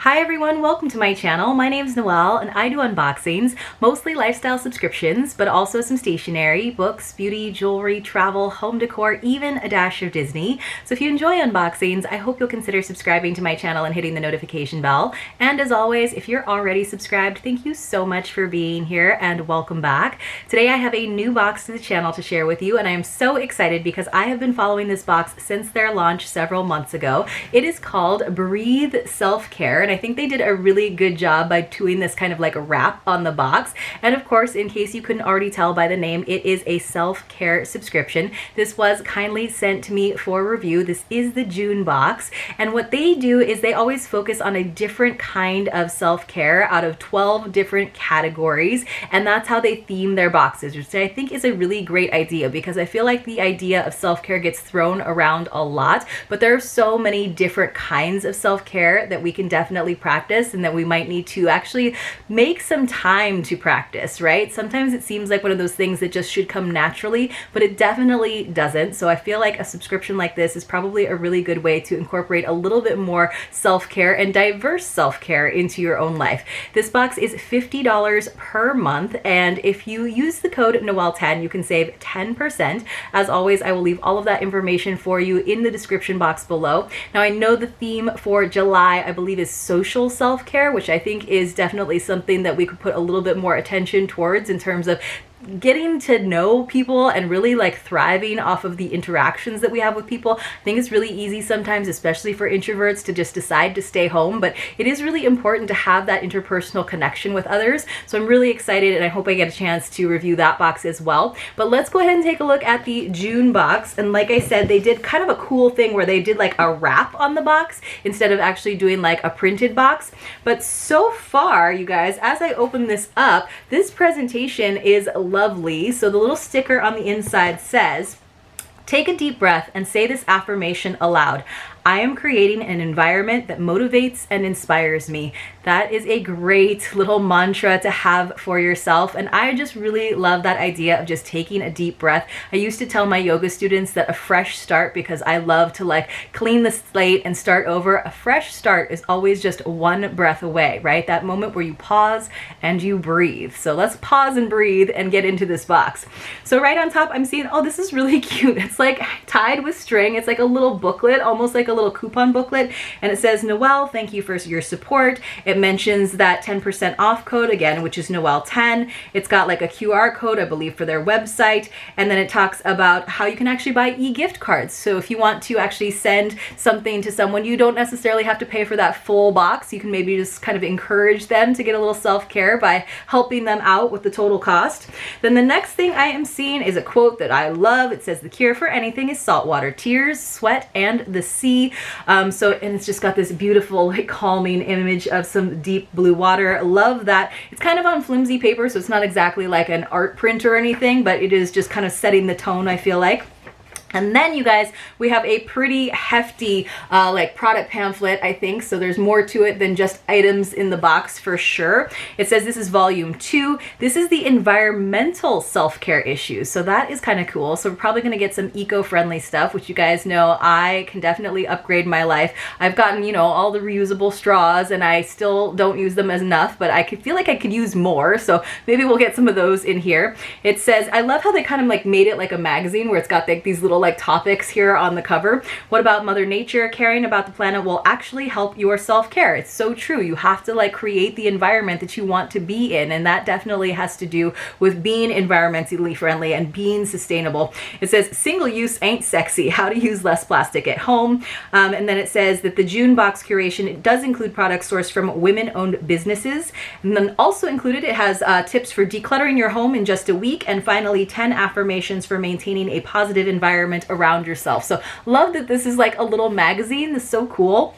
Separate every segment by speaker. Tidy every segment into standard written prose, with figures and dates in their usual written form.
Speaker 1: Hi everyone, welcome to my channel. My name is Noelle and I do unboxings, mostly lifestyle subscriptions, but also some stationery, books, beauty, jewelry, travel, home decor, even a dash of Disney. So if you enjoy unboxings, I hope you'll consider subscribing to my channel and hitting the notification bell. And as always, if you're already subscribed, thank you so much for being here and welcome back. Today I have a new box to the channel to share with you and I am so excited because I have been following this box since their launch several months ago. It is called Breathe Self-Care, and I think they did a really good job by doing this kind of like a wrap on the box. And of course, in case you couldn't already tell by the name, it is a self-care subscription. This was kindly sent to me for review. This is the June box. And what they do is they always focus on a different kind of self-care out of 12 different categories. And that's how they theme their boxes, which I think is a really great idea because I feel like the idea of self-care gets thrown around a lot, but there are so many different kinds of self-care that we can definitely practice and that we might need to actually make some time to practice, right? Sometimes it seems like one of those things that just should come naturally, but it definitely doesn't. So I feel like a subscription like this is probably a really good way to incorporate a little bit more self-care and diverse self-care into your own life. This box is $50 per month, and if you use the code Noelle10, you can save 10%. As always, I will leave all of that information for you in the description box below. Now, I know the theme for July, I believe, is social self-care, which I think is definitely something that we could put a little bit more attention towards in terms of getting to know people and really like thriving off of the interactions that we have with people. I think it's really easy sometimes, especially for introverts, to just decide to stay home, but it is really important to have that interpersonal connection with others. So I'm really excited and I hope I get a chance to review that box as well. But let's go ahead and take a look at the June box. And like I said, they did kind of a cool thing where they did like a wrap on the box instead of actually doing like a printed box. But so far, you guys, as I open this up, this presentation is lovely. So the little sticker on the inside says, "Take a deep breath and say this affirmation aloud. I am creating an environment that motivates and inspires me." That is a great little mantra to have for yourself. And I just really love that idea of just taking a deep breath. I used to tell my yoga students that a fresh start, because I love to like clean the slate and start over, a fresh start is always just one breath away, right? That moment where you pause and you breathe. So let's pause and breathe and get into this box. So right on top, I'm seeing, oh, this is really cute. It's like tied with string. It's like a little booklet, almost like a little coupon booklet, and it says, "Noelle, thank you for your support." It mentions that 10% off code again, which is Noelle10. It's got like a QR code, I believe, for their website, and then it talks about how you can actually buy e-gift cards. So if you want to actually send something to someone, you don't necessarily have to pay for that full box. You can maybe just kind of encourage them to get a little self-care by helping them out with the total cost. Then the next thing I am seeing is a quote that I love. It says, "The cure for anything is saltwater, tears, sweat, and the sea." And it's just got this beautiful, like, calming image of some deep blue water. Love that. It's kind of on flimsy paper, so it's not exactly like an art print or anything, but it is just kind of setting the tone, I feel like. And then, you guys, we have a pretty hefty like product pamphlet, I think. So there's more to it than just items in the box for sure. It says this is volume 2. This is the environmental self-care issues. So that is kind of cool. So we're probably going to get some eco-friendly stuff, which you guys know I can definitely upgrade my life. I've gotten, you know, all the reusable straws and I still don't use them as enough, but I could feel like I could use more. So maybe we'll get some of those in here. It says, I love how they kind of like made it like a magazine where it's got like these little like topics here on the cover. What about Mother Nature? Caring about the planet will actually help your self-care. It's so true. You have to like create the environment that you want to be in, and that definitely has to do with being environmentally friendly and being sustainable. It says single use ain't sexy, how to use less plastic at home. And then it says that the June box curation, it does include products sourced from women-owned businesses. And then also included, it has tips for decluttering your home in just a week, and finally 10 affirmations for maintaining a positive environment around yourself. So love that this is like a little magazine. This is so cool.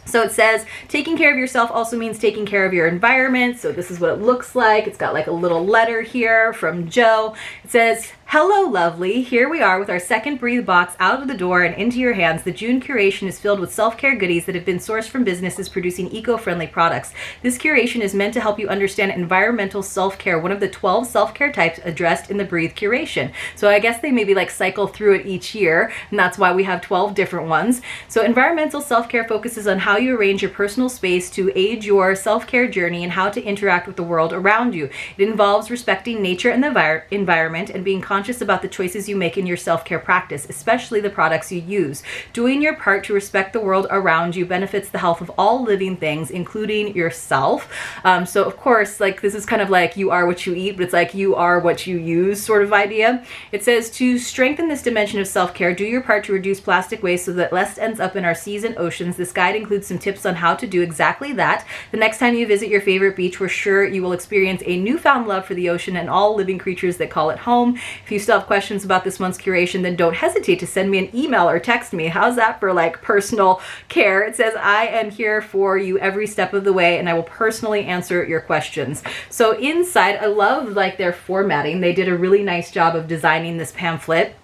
Speaker 1: So it says taking care of yourself also means taking care of your environment. So this is what it looks like. It's got like a little letter here from Joe. It says, Hello, lovely. Here we are with our second Breathe box out of the door and into your hands. The June curation is filled with self-care goodies that have been sourced from businesses producing eco-friendly products. This curation is meant to help you understand environmental self-care, one of the 12 self-care types addressed in the Breathe curation. So I guess they maybe like cycle through it each year, and that's why we have 12 different ones. So environmental self-care focuses on how you arrange your personal space to aid your self-care journey and how to interact with the world around you. It involves respecting nature and the environment and being conscious about the choices you make in your self-care practice, especially the products you use. Doing your part to respect the world around you benefits the health of all living things, including yourself. So of course, like this is kind of like you are what you eat, but it's like you are what you use sort of idea. It says to strengthen this dimension of self-care, do your part to reduce plastic waste so that less ends up in our seas and oceans. This guide includes some tips on how to do exactly that. The next time you visit your favorite beach, we're sure you will experience a newfound love for the ocean and all living creatures that call it home. If you still have questions about this month's curation, then don't hesitate to send me an email or text me. How's that for like personal care? It says I am here for you every step of the way and I will personally answer your questions. So inside, I love like their formatting. They did a really nice job of designing this pamphlet.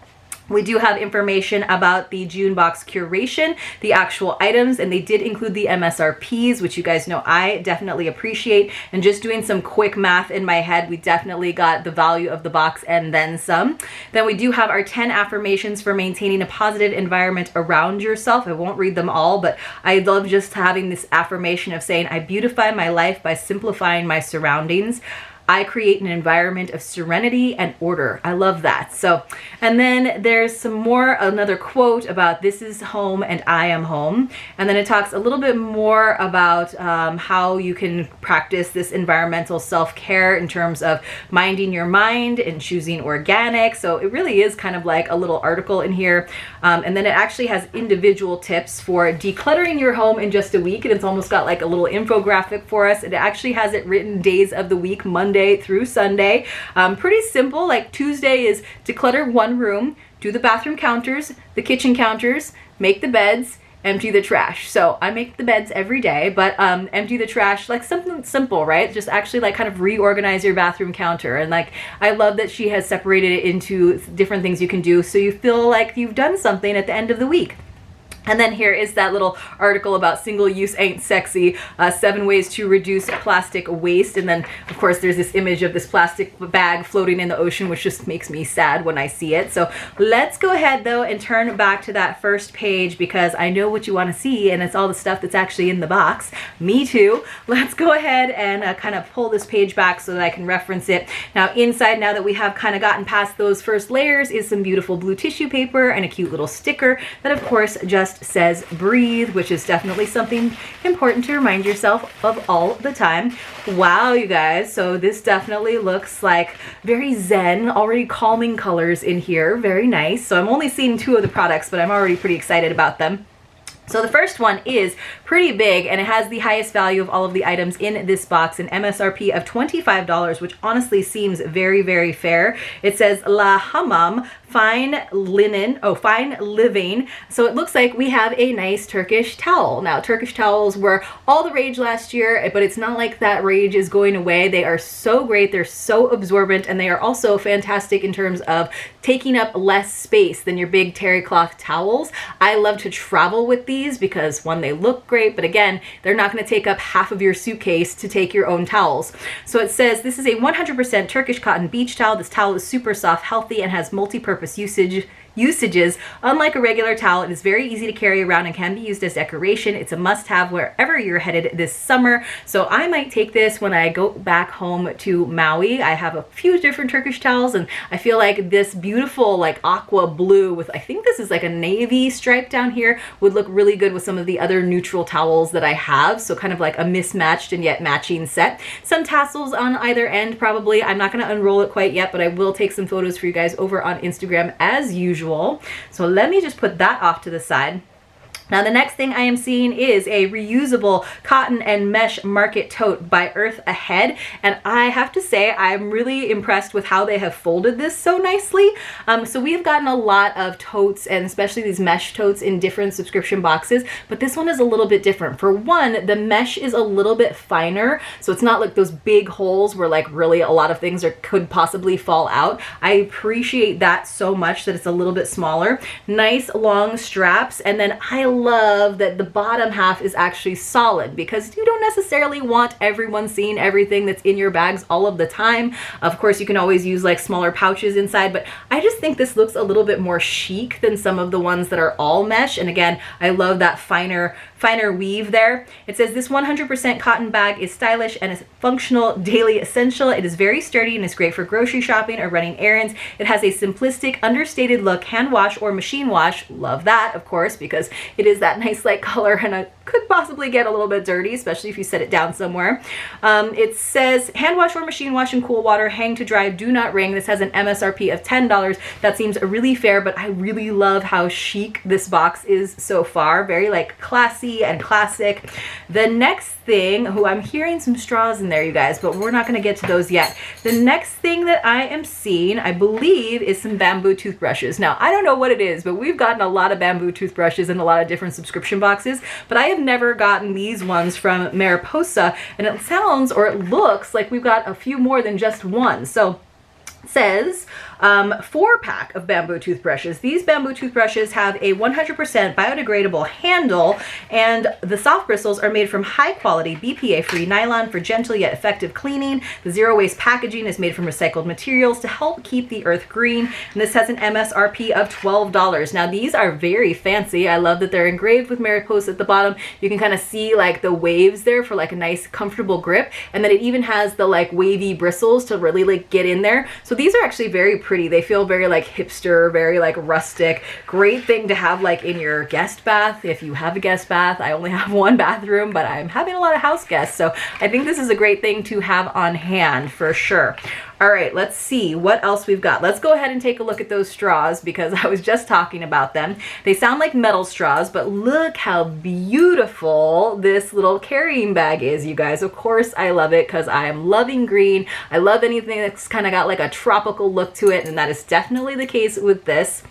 Speaker 1: We do have information about the June box curation, the actual items, and they did include the MSRPs, which you guys know I definitely appreciate. And just doing some quick math in my head, we definitely got the value of the box and then some. Then we do have our 10 affirmations for maintaining a positive environment around yourself. I won't read them all, but I love just having this affirmation of saying, I beautify my life by simplifying my surroundings. I create an environment of serenity and order. I love that. So, and then there's some more, another quote about this is home and I am home. And then it talks a little bit more about how you can practice this environmental self-care in terms of minding your mind and choosing organic. So it really is kind of like a little article in here. And then it actually has individual tips for decluttering your home in just a week. And it's almost got like a little infographic for us. It actually has it written days of the week, Monday through Sunday. Pretty simple. Like Tuesday is declutter one room, do the bathroom counters, the kitchen counters, make the beds, empty the trash. So I make the beds every day, but empty the trash, like something simple, right? Just actually like kind of reorganize your bathroom counter. And like, I love that she has separated it into different things you can do so you feel like you've done something at the end of the week. And then here is that little article about single use ain't sexy, 7 ways to reduce plastic waste. And then of course there's this image of this plastic bag floating in the ocean, which just makes me sad when I see it. So let's go ahead though and turn back to that first page because I know what you want to see and it's all the stuff that's actually in the box. Me too. Let's go ahead and kind of pull this page back so that I can reference it. Now inside, now that we have kind of gotten past those first layers, is some beautiful blue tissue paper and a cute little sticker that of course just says breathe, which is definitely something important to remind yourself of all the time. Wow, you guys, so this definitely looks like very zen, already calming colors in here. Very nice. So I'm only seeing 2 of the products, but I'm already pretty excited about them. So the first one is pretty big and it has the highest value of all of the items in this box, an MSRP of $25, which honestly seems very, very fair. It says La Hammam, fine linen, fine living. So it looks like we have a nice Turkish towel. Now, Turkish towels were all the rage last year, but it's not like that rage is going away. They are so great. They're so absorbent and they are also fantastic in terms of taking up less space than your big terry cloth towels. I love to travel with these because one, they look great, but again, they're not going to take up half of your suitcase to take your own towels. So it says this is a 100% Turkish cotton beach towel. This towel is super soft, healthy, and has multi-purpose usages. Unlike a regular towel, it is very easy to carry around and can be used as decoration. It's a must-have wherever you're headed this summer. So I might take this when I go back home to Maui. I have a few different Turkish towels and I feel like this beautiful like aqua blue with, I think this is like a navy stripe down here, would look really good with some of the other neutral towels that I have. So kind of like a mismatched and yet matching set. Some tassels on either end probably. I'm not going to unroll it quite yet, but I will take some photos for you guys over on Instagram as usual. So let me just put that off to the side. Now the next thing I am seeing is a reusable cotton and mesh market tote by Earth Ahead, and I have to say I'm really impressed with how they have folded this so nicely. So we've gotten a lot of totes, and especially these mesh totes, in different subscription boxes, but this one is a little bit different. For one, the mesh is a little bit finer, so it's not like those big holes where like really a lot of things could possibly fall out. I appreciate that so much, that it's a little bit smaller. Nice long straps, and then I love that the bottom half is actually solid, because you don't necessarily want everyone seeing everything that's in your bags all of the time. Of course, you can always use like smaller pouches inside, but I just think this looks a little bit more chic than some of the ones that are all mesh. And again, I love that finer weave there. It says this 100% cotton bag is stylish and a functional daily essential. It is very sturdy and is great for grocery shopping or running errands. It has a simplistic, understated look, hand wash or machine wash. Love that, of course, because it is that nice light color, and it could possibly get a little bit dirty, especially if you set it down somewhere. It says hand wash or machine wash in cool water, hang to dry, do not wring. This has an MSRP of $10. That seems really fair, but I really love how chic this box is so far. Very like classy and classic. The next thing, I'm hearing some straws in there, you guys, but we're not going to get to those yet. The next thing that I am seeing, I believe, is some bamboo toothbrushes. Now, I don't know what it is, but we've gotten a lot of bamboo toothbrushes in a lot of different subscription boxes, but I have never gotten these ones from Mariposa, and it sounds, or it looks like we've got a few more than just one. So it says 4-pack of bamboo toothbrushes. These bamboo toothbrushes have a 100% biodegradable handle, and the soft bristles are made from high quality BPA-free nylon for gentle yet effective cleaning. The zero waste packaging is made from recycled materials to help keep the earth green, and this has an MSRP of $12. Now these are very fancy. I love that they're engraved with Mariposa at the bottom. You can kind of see like the waves there for like a nice comfortable grip, and then it even has the like wavy bristles to really like get in there. So these are actually very pretty. They feel very like hipster, very like rustic. Great thing to have like in your guest bath if you have a guest bath. I only have one bathroom, but I'm having a lot of house guests, so I think this is a great thing to have on hand for sure. All right, let's see what else we've got. Let's go ahead and take a look at those straws, because I was just talking about them. They sound like metal straws, but look how beautiful this little carrying bag is, you guys. Of course, I love it because I am loving green. I love anything that's kind of got like a tropical look to it, and that is definitely the case with this.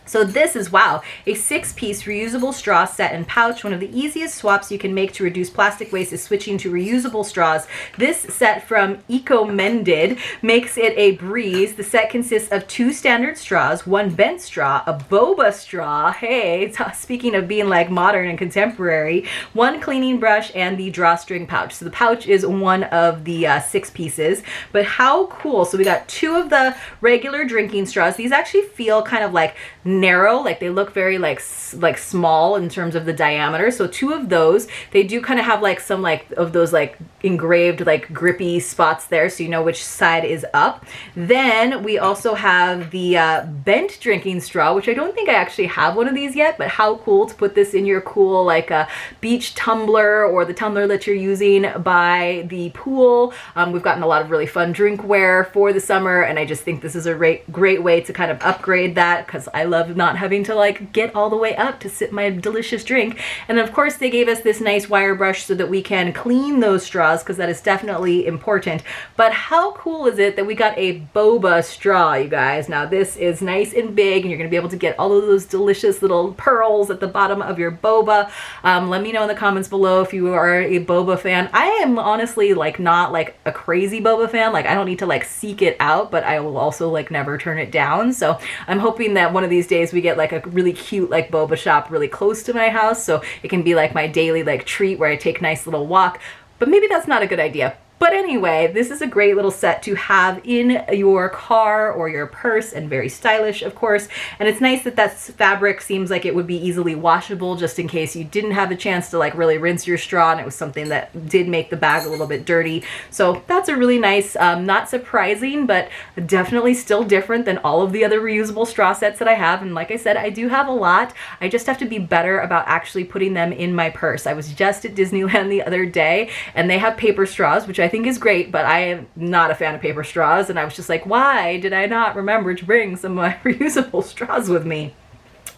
Speaker 1: So this is, wow, a 6-piece reusable straw set and pouch. One of the easiest swaps you can make to reduce plastic waste is switching to reusable straws. This set from Eco Mended makes it a breeze. The set consists of 2 standard straws, 1 bent straw, a boba straw, hey, speaking of being like modern and contemporary, 1 cleaning brush, and the drawstring pouch. So the pouch is one of the 6 pieces, but how cool. So we got 2 of the regular drinking straws. These actually feel kind of like narrow, like they look very like small in terms of the diameter. So 2 of those. They do kind of have like some like of those like engraved like grippy spots there, so you know which side is up. Then we also have the bent drinking straw, which I don't think I actually have one of these yet, but how cool to put this in your cool like a beach tumbler, or the tumbler that you're using by the pool. We've gotten a lot of really fun drinkware for the summer, and I just think this is a great way to kind of upgrade that, because I love not having to like get all the way up to sip my delicious drink. And then of course they gave us this nice wire brush so that we can clean those straws, because that is definitely important. But how cool is it that we got a boba straw, you guys? Now this is nice and big, and you're gonna be able to get all of those delicious little pearls at the bottom of your boba. Let me know in the comments below if you are a boba fan. I am honestly like not like a crazy boba fan. Like I don't need to like seek it out, but I will also like never turn it down. So I'm hoping that one of these days we get like a really cute like boba shop really close to my house, so it can be like my daily like treat where I take a nice little walk. But maybe that's not a good idea. But anyway, this is a great little set to have in your car or your purse, and very stylish, of course. And it's nice that that fabric seems like it would be easily washable, just in case you didn't have a chance to like really rinse your straw and it was something that did make the bag a little bit dirty. So that's a really nice, not surprising, but definitely still different than all of the other reusable straw sets that I have. And like I said, I do have a lot. I just have to be better about actually putting them in my purse. I was just at Disneyland the other day, and they have paper straws, which I think is great, but I am not a fan of paper straws, and I was just like, why did I not remember to bring some of my reusable straws with me?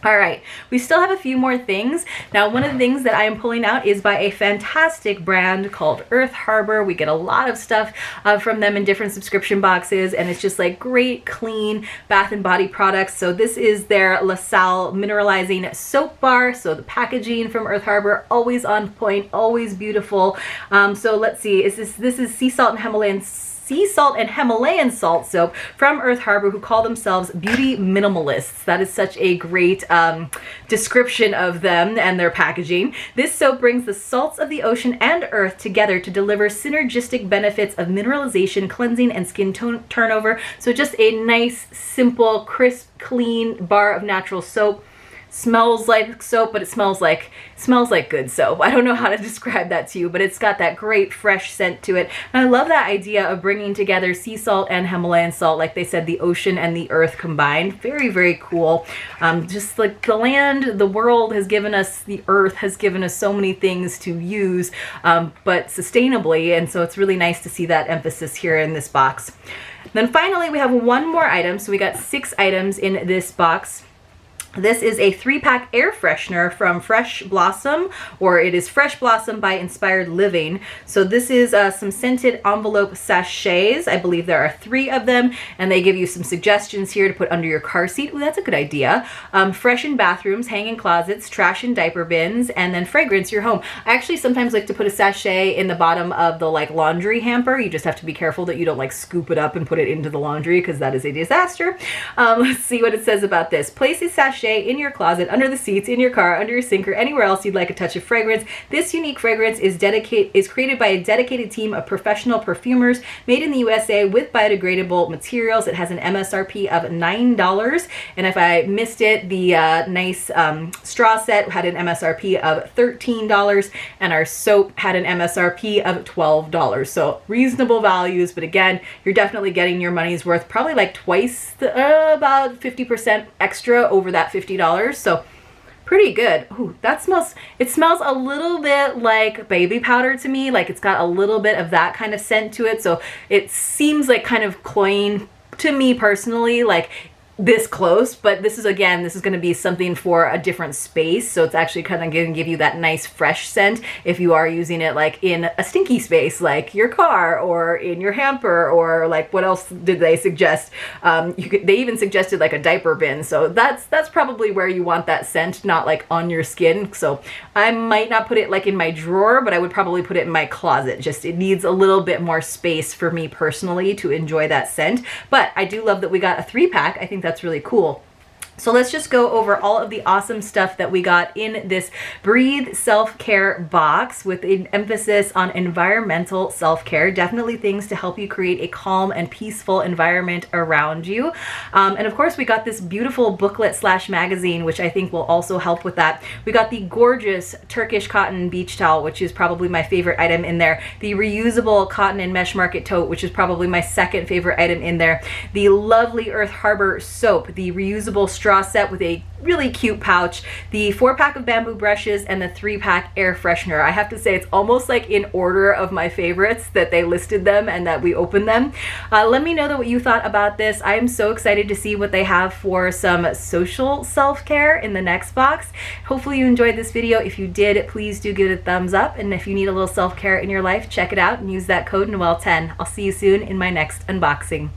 Speaker 1: All right, we still have a few more things. Now, one of the things that I am pulling out is by a fantastic brand called Earth Harbor. We get a lot of stuff from them in different subscription boxes, and it's just like great, clean bath and body products. So this is their La Salle Mineralizing Soap Bar. So the packaging from Earth Harbor, always on point, always beautiful. So let's see, this is sea salt and Himalayan salt soap from Earth Harbor, who call themselves beauty minimalists. That is such a great description of them and their packaging. This soap brings the salts of the ocean and earth together to deliver synergistic benefits of mineralization, cleansing, and skin turnover. So just a nice, simple, crisp, clean bar of natural soap. Smells like soap, but it smells like good soap. I don't know how to describe that to you, but it's got that great fresh scent to it. And I love that idea of bringing together sea salt and Himalayan salt, like they said, the ocean and the earth combined. Very, very cool. Just like the land, the world has given us, the earth has given us so many things to use, but sustainably. And so it's really nice to see that emphasis here in this box. Then finally, we have one more item. So we got 6 items in this box. This is a 3-pack air freshener from Fresh Blossom, or it is Fresh Blossom by Inspired Living. So this is some scented envelope sachets. I believe there are 3 of them, and they give you some suggestions here to put under your car seat. Ooh, that's a good idea. Freshen bathrooms, hang in closets, trash and diaper bins, and then fragrance your home. I actually sometimes like to put a sachet in the bottom of the like laundry hamper. You just have to be careful that you don't like scoop it up and put it into the laundry, because that is a disaster. Let's see what it says about this. Place a sachet in your closet, under the seats, in your car, under your sink, or anywhere else you'd like a touch of fragrance. This unique fragrance is created by a dedicated team of professional perfumers, made in the USA with biodegradable materials. It has an MSRP of $9, and if I missed it, the nice straw set had an MSRP of $13, and our soap had an MSRP of $12. So reasonable values, but again, you're definitely getting your money's worth, probably like twice, about 50% extra over that $50. So pretty good. Ooh, it smells a little bit like baby powder to me. Like it's got a little bit of that kind of scent to it. So it seems like kind of cloying to me personally, like this close, but this is going to be something for a different space. So it's actually kind of going to give you that nice fresh scent if you are using it like in a stinky space, like your car or in your hamper, or like what else did they suggest? They even suggested like a diaper bin. So that's probably where you want that scent, not like on your skin. So I might not put it like in my drawer, but I would probably put it in my closet. Just it needs a little bit more space for me personally to enjoy that scent. But I do love that we got a 3-pack. I think that's really cool. So let's just go over all of the awesome stuff that we got in this Breathe Self-Care box, with an emphasis on environmental self-care. Definitely things to help you create a calm and peaceful environment around you. And of course, we got this beautiful booklet / magazine, which I think will also help with that. We got the gorgeous Turkish cotton beach towel, which is probably my favorite item in there. The reusable cotton and mesh market tote, which is probably my second favorite item in there. The lovely Earth Harbor soap, the reusable straw set with a really cute pouch, the 4-pack of bamboo brushes, and the 3-pack air freshener. I have to say it's almost like in order of my favorites that they listed them and that we opened them. Let me know what you thought about this. I am so excited to see what they have for some social self-care in the next box. Hopefully you enjoyed this video. If you did, please do give it a thumbs up, and if you need a little self-care in your life, check it out and use that code Noel10. I'll see you soon in my next unboxing.